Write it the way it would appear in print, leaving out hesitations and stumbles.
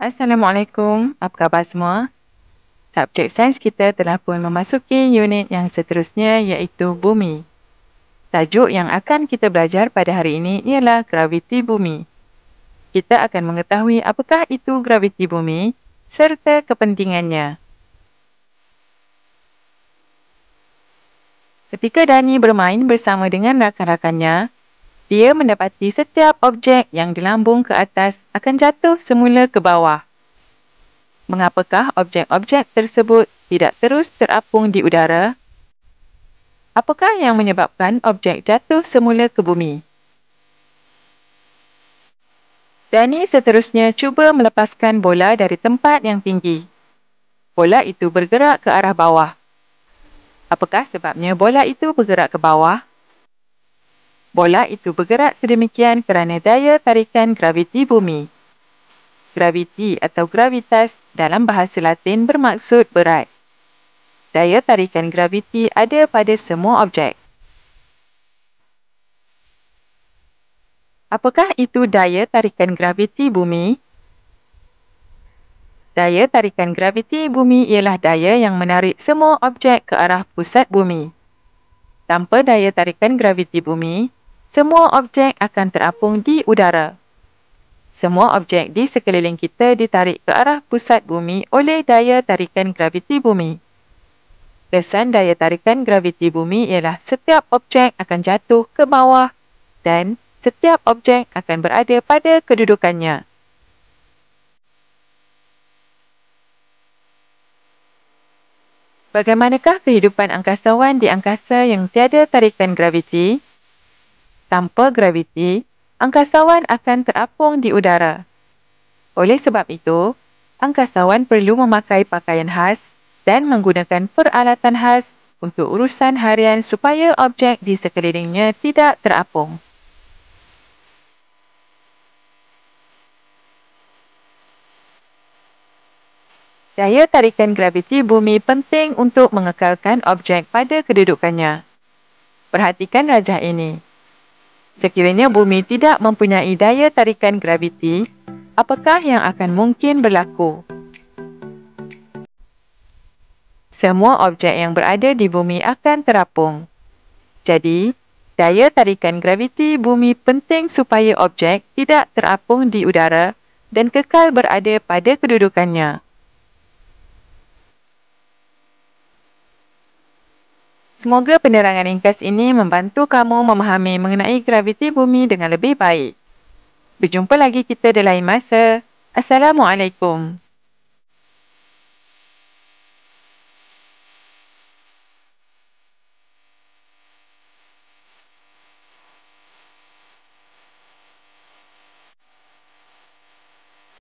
Assalamualaikum, apa khabar semua? Subjek sains kita telah pun memasuki unit yang seterusnya iaitu bumi. Tajuk yang akan kita belajar pada hari ini ialah graviti bumi. Kita akan mengetahui apakah itu graviti bumi serta kepentingannya. Ketika Dani bermain bersama dengan rakan-rakannya, dia mendapati setiap objek yang dilambung ke atas akan jatuh semula ke bawah. Mengapakah objek-objek tersebut tidak terus terapung di udara? Apakah yang menyebabkan objek jatuh semula ke bumi? Dani seterusnya cuba melepaskan bola dari tempat yang tinggi. Bola itu bergerak ke arah bawah. Apakah sebabnya bola itu bergerak ke bawah? Bola itu bergerak sedemikian kerana daya tarikan graviti bumi. Graviti atau gravitas dalam bahasa Latin bermaksud berat. Daya tarikan graviti ada pada semua objek. Apakah itu daya tarikan graviti bumi? Daya tarikan graviti bumi ialah daya yang menarik semua objek ke arah pusat bumi. Tanpa daya tarikan graviti bumi, semua objek akan terapung di udara. Semua objek di sekeliling kita ditarik ke arah pusat bumi oleh daya tarikan graviti bumi. Kesan daya tarikan graviti bumi ialah setiap objek akan jatuh ke bawah dan setiap objek akan berada pada kedudukannya. Bagaimanakah kehidupan angkasawan di angkasa yang tiada tarikan graviti? Tanpa graviti, angkasawan akan terapung di udara. Oleh sebab itu, angkasawan perlu memakai pakaian khas dan menggunakan peralatan khas untuk urusan harian supaya objek di sekelilingnya tidak terapung. Daya tarikan graviti bumi penting untuk mengekalkan objek pada kedudukannya. Perhatikan rajah ini. Sekiranya bumi tidak mempunyai daya tarikan graviti, apakah yang akan mungkin berlaku? Semua objek yang berada di bumi akan terapung. Jadi, daya tarikan graviti bumi penting supaya objek tidak terapung di udara dan kekal berada pada kedudukannya. Semoga penerangan ringkas ini membantu kamu memahami mengenai graviti bumi dengan lebih baik. Berjumpa lagi kita di lain masa. Assalamualaikum.